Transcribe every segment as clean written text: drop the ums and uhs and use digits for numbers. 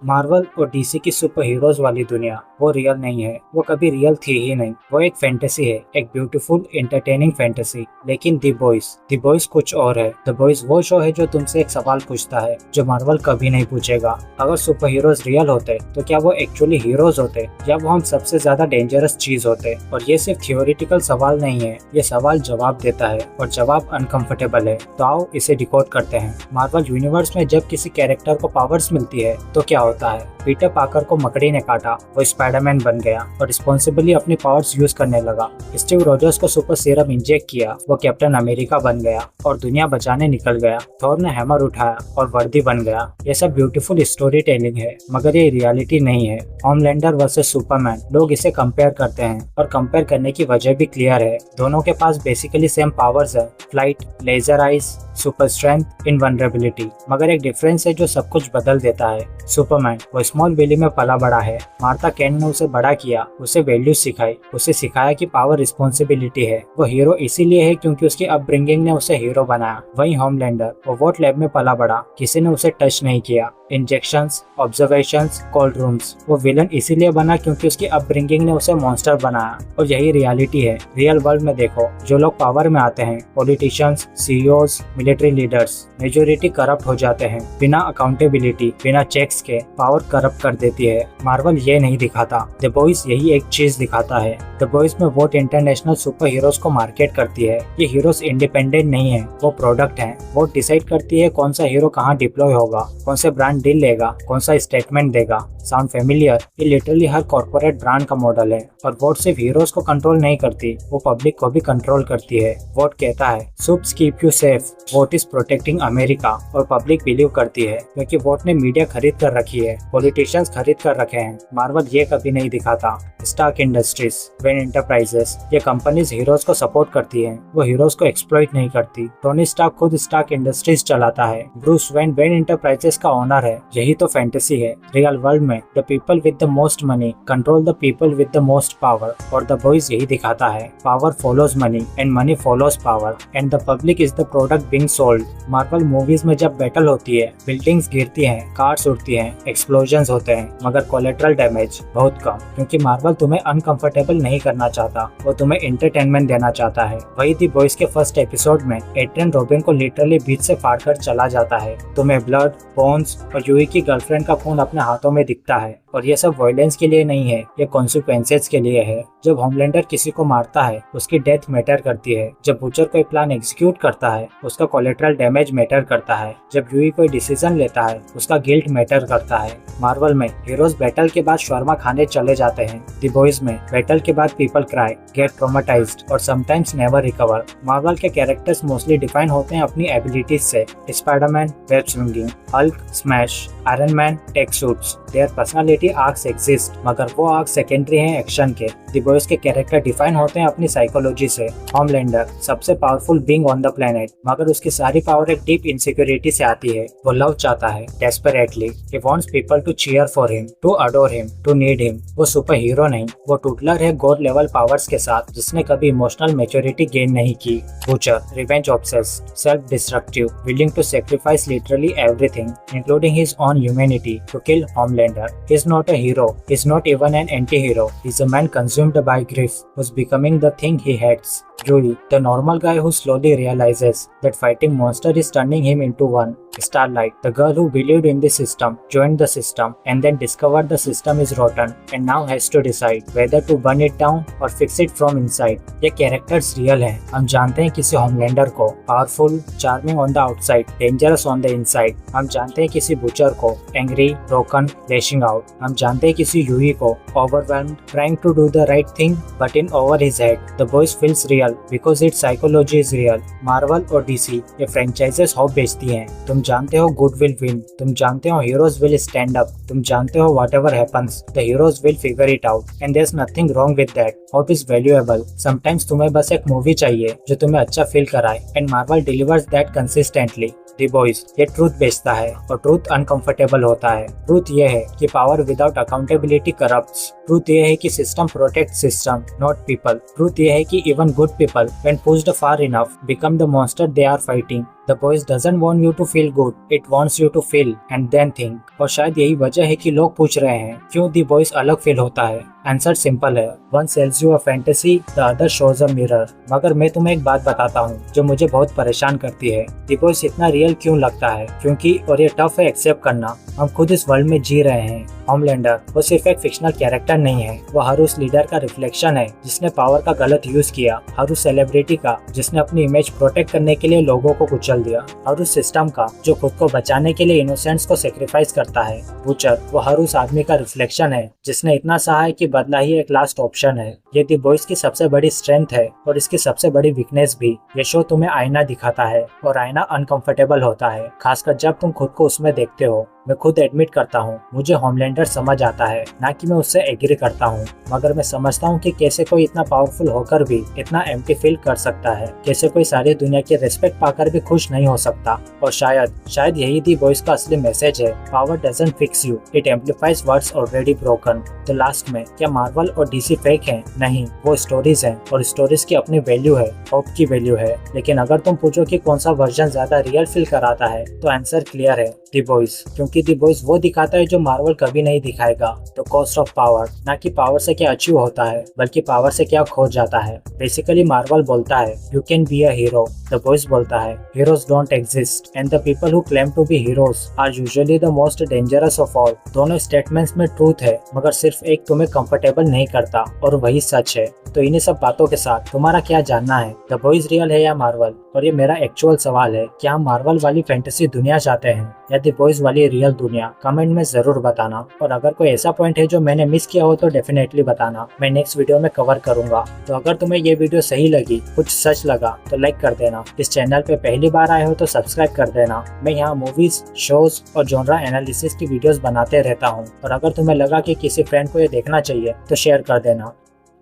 Marvel और DC की super heroes वाली दुनिया वो रियल नहीं है, वो कभी रियल थी ही नहीं। वो एक फैंटेसी है, एक ब्यूटीफुल एंटरटेनिंग फैंटेसी। लेकिन द बॉयज कुछ और है। द बॉयज वो शो है जो तुमसे एक सवाल पूछता है जो मार्वल कभी नहीं पूछेगा। अगर सुपर हीरोज रियल होते तो क्या वो एक्चुअली हीरोज होते या वो हम सबसे ज्यादा डेंजरस चीज होते? और ये सिर्फ थियोरिटिकल सवाल नहीं है, ये सवाल जवाब देता है और जवाब अनकंफर्टेबल है। तो आओ इसे डिकोड करते हैं। मार्वल यूनिवर्स में जब किसी कैरेक्टर को पावर्स मिलती है तो क्या होता है? पीटर पार्कर को मकड़ी ने काटा, वो स्पाइडरमैन बन गया और रिस्पॉन्सिबली अपनी पावर्स यूज करने लगा। स्टीव रॉजर्स को सुपर सीरम इंजेक्ट किया, वो कैप्टन अमेरिका बन गया और दुनिया बचाने निकल गया। थॉर ने हैमर उठाया और वर्दी बन गया। ये सब ब्यूटीफुल स्टोरी टेलिंग है, मगर ये रियलिटी नहीं है। होमलैंडर वर्सेस सुपरमैन, लोग इसे कंपेयर करते हैं और कंपेयर करने की वजह भी क्लियर है। दोनों के पास बेसिकली सेम पावर्स है, flight, laser eyes, super strength, invulnerability. मगर एक डिफरेंस है जो सब कुछ बदल देता है। सुपरमैन वो स्मॉल वैली में पला बड़ा है। मार्था केंट ने उसे बड़ा किया, उसे वैल्यूज सिखाई, उसे सिखाया कि पावर रिस्पॉन्सिबिलिटी है। वो हीरो इसीलिए है क्योंकि उसकी अपब्रिंगिंग ने उसे हीरो बनाया। वहीं होमलैंडर वो वोट लैब में पला बड़ा, किसी ने उसे टच नहीं किया। Injections, observations, cold rooms. वो विलन इसीलिए बना क्योंकि उसकी अपब्रिंगिंग ने उसे मॉन्स्टर बनाया। और यही रियलिटी है। रियल वर्ल्ड में देखो, जो लोग पावर में आते हैं, politicians, CEOs, military leaders, majority corrupt हो जाते हैं। बिना अकाउंटेबिलिटी, बिना चेक्स के पावर करप्ट कर देती है। मार्वल ये नहीं दिखाता, द बॉयज यही एक चीज दिखाता है। द बॉयज में वोट इंटरनेशनल सुपर हीरोज को मार्केट करती है। ये हीरोज इंडिपेंडेंट नहीं है, वो प्रोडक्ट है। वोट डिसाइड करती है कौन सा हीरो कहाँ डिप्लॉय होगा, कौन से ब्रांड डील लेगा, कौन सा स्टेटमेंट देगा। Sound familiar? ये लिटरली हर कॉर्पोरेट ब्रांड का मॉडल है। और वोट सिर्फ हीरोज को कंट्रोल नहीं करती, वो पब्लिक को भी कंट्रोल करती है। वोट कहता है supes keep you safe, Vought is protecting America. और पब्लिक बिलीव करती है क्योंकि वोट ने मीडिया खरीद कर रखी है, पॉलिटिशियंस खरीद कर रखे हैं। मार्वल ये कभी नहीं दिखाता। स्टार्क इंडस्ट्रीज, वेन एंटरप्राइजेस, ये कंपनीज हीरोज को सपोर्ट करती है, वो हीरोज को एक्सप्लॉइट नहीं करती। टोनी स्टार्क खुद स्टार्क इंडस्ट्रीज चलाता है। ब्रूस वेन वेन एंटरप्राइजेस का ओनर है। यही तो फैंटेसी है। रियल वर्ल्ड में the people with the most money control the people with the most power. और द बॉयज यही दिखाता है, power follows money and money follows power and the public is the product being sold. Marvel movies में जब battle होती है, buildings गिरती हैं, कार्स उड़ती हैं, एक्सप्लोजन्स होते हैं, मगर कोलेट्रल डैमेज बहुत कम। क्योंकि मार्वल तुम्हें अनकंफर्टेबल नहीं करना चाहता, वो तुम्हें एंटरटेनमेंट देना चाहता है। वही द बॉयज के फर्स्ट एपिसोड में एड्रियन रॉबिन को लिटरली बीच से फाड़कर चला जाता है। तुम्हें ब्लड, बोन्स और यूई की गर्लफ्रेंड का खून अपने हाथों में दिखता है। और ये सब वायलेंस के लिए नहीं है, ये कॉन्सिक्वेंसेस के लिए है। जब होमलैंडर किसी को मारता है, उसकी डेथ मैटर करती है। जब बूचर कोई प्लान एग्जीक्यूट करता है, उसका कोलेट्रल डैमेज मैटर करता है। जब यूई कोई डिसीजन लेता है, उसका गिल्ट मैटर करता है। मार्वल में हीरोज बैटल के बाद शर्मा खाने चले जाते हैं। द बॉयज में बैटल के बाद पीपल क्राई, गेट ट्रॉमेटाइज्ड और समटाइम्स नेवर रिकवर। मार्वल के कैरेक्टर्स मोस्टली डिफाइन होते हैं अपनी एबिलिटीज से। Spiderman web swinging, Hulk smash, Iron Man tech suits. Their personality arcs exist, मगर वो आर्क सेकेंडरी हैं एक्शन के। द बॉयज के कैरेक्टर डिफाइन होते हैं अपनी साइकोलॉजी से। होमलैंडर सबसे powerful being on the planet, मगर उसकी सारी पावर एक डीप इनसिक्योरिटी से आती है। वो लव चाहता है desperately. He wants people to cheer for him, to adore him, to need him. वो सुपर हीरो नहीं, वो टूटलर है गॉड लेवल पावर्स के साथ, जिसने कभी इमोशनल मैच्योरिटी गेन नहीं की। Butcher revenge obsessed, self destructive, willing to sacrifice literally everything including his own humanity to kill Homelander. He is not a hero. He is not even an anti-hero. He is a man consumed by grief, who's becoming the thing he hates. Yuri, the normal guy who slowly realizes that fighting monster is turning him into one. Starlight, the girl who believed in the system, joined the system, and then discovered the system is rotten, and now has to decide whether to burn it down or fix it from inside. ये characters real हैं। हम जानते हैं किसी Homelander को powerful, charming on the outside, dangerous on the inside. हम जानते हैं किसी butcher को angry, broken, lashing out. हम जानते हैं किसी यूई को overwhelmed, trying to do the right thing, but in over his head. The boys feels real because its psychology is real. Marvel और डीसी ये फ्रेंचाइजेस होप बेचती हैं। तुम जानते हो गुड विल विन, तुम जानते हो हीरोज विल स्टैंड अप, तुम जानते हो whatever happens the heroes will figure it out and there is nothing wrong with that. Hope is valuable. Sometimes तुम्हें बस एक मूवी चाहिए जो तुम्हें अच्छा फील कराए and Marvel delivers that consistently. The boys ये ट्रूथ बेचता है और ट्रूथ अनकंफर्टेबल होता है। ट्रूथ ये है कि power without accountability corrupts. Truth ये है कि system protect system not people. Truth ये है कि even good people when pushed far enough become the monster they are fighting. The Boys doesn't want you to feel good, it wants you to feel and then think. और शायद यही वजह है कि लोग पूछ रहे हैं क्यों द बॉयज अलग फील होता है। आंसर सिंपल है, one sells you a fantasy, the other shows a mirror. मगर मैं तुम्हें एक बात बताता हूँ जो मुझे बहुत परेशान करती है, द बॉयज इतना रियल क्यों लगता है? क्योंकि, और ये टफ है एक्सेप्ट करना, हम खुद इस वर्ल्ड में जी रहे हैं। होमलैंडर वो सिर्फ एक फिक्शनल कैरेक्टर नहीं है, वो हर उस लीडर का रिफ्लेक्शन है जिसने पावर का गलत यूज किया, हर उस सेलिब्रिटी का जिसने अपनी इमेज प्रोटेक्ट करने के लिए लोगों को कुचल दिया, हर उस सिस्टम का जो खुद को बचाने के लिए इनोसेंट्स को सेक्रीफाइस करता है। बूचर वो हर उस आदमी का रिफ्लेक्शन है जिसने इतना सहा है कि बदला ही एक लास्ट ऑप्शन है। ये द बॉयज की सबसे बड़ी स्ट्रेंथ है और इसकी सबसे बड़ी वीकनेस भी। ये शो तुम्हें आईना दिखाता है और आईना अनकंफर्टेबल होता है, खासकर जब तुम खुद को उसमें देखते हो। मैं खुद एडमिट करता हूँ, मुझे होमलैंडर समझ आता है, ना कि मैं उससे एग्री करता हूँ, मगर मैं समझता हूँ कि कैसे कोई इतना पावरफुल होकर भी इतना एम्प्टी फील कर सकता है, कैसे कोई सारी दुनिया की रिस्पेक्ट पाकर भी खुश नहीं हो सकता। और शायद यही दी बॉयज का असली मैसेज है, power doesn't fix you, it amplifies what's already broken. तो लास्ट में क्या मार्वल और डीसी फेक हैं? नहीं, वो स्टोरीज हैं और स्टोरीज की अपनी वैल्यू है, होप की वैल्यू है। लेकिन अगर तुम पूछो कि कौन सा वर्जन ज्यादा रियल फील कराता है, तो आंसर क्लियर है, द बॉयज। क्योंकि द बॉयज वो दिखाता है जो मार्वल कभी नहीं दिखाएगा, तो कॉस्ट ऑफ पावर, ना कि पावर से क्या अचीव होता है बल्कि पावर से क्या खो जाता है। बेसिकली मार्वल बोलता है you can be a hero, the Boys बोलता है heroes don't exist and the people who claim to be heroes are usually the most dangerous of all. दोनों स्टेटमेंट्स में ट्रूथ है, मगर सिर्फ एक तुम्हें कंफर्टेबल नहीं करता और वही सच है। तो इन्हीं सब बातों के साथ तुम्हारा क्या जानना है, द बॉयज रियल है या मार्वल? और ये मेरा एक्चुअल सवाल है, क्या हम मार्वल वाली फैंटेसी दुनिया चाहते हैं या द बॉयज वाली रियल दुनिया? कमेंट में जरूर बताना। और अगर कोई ऐसा पॉइंट है जो मैंने मिस किया हो तो डेफिनेटली बताना, मैं नेक्स्ट वीडियो में कवर करूंगा। तो अगर तुम्हें ये वीडियो सही लगी, कुछ सच लगा, तो लाइक कर देना। इस चैनल पे पहली बार आए हो तो सब्सक्राइब कर देना। मैं यहाँ मूवीज, शोज और जॉनरा एनालिसिस की वीडियोस बनाते रहता हूँ। और अगर तुम्हें लगा कि किसी फ्रेंड को ये देखना चाहिए तो शेयर कर देना।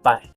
बाय।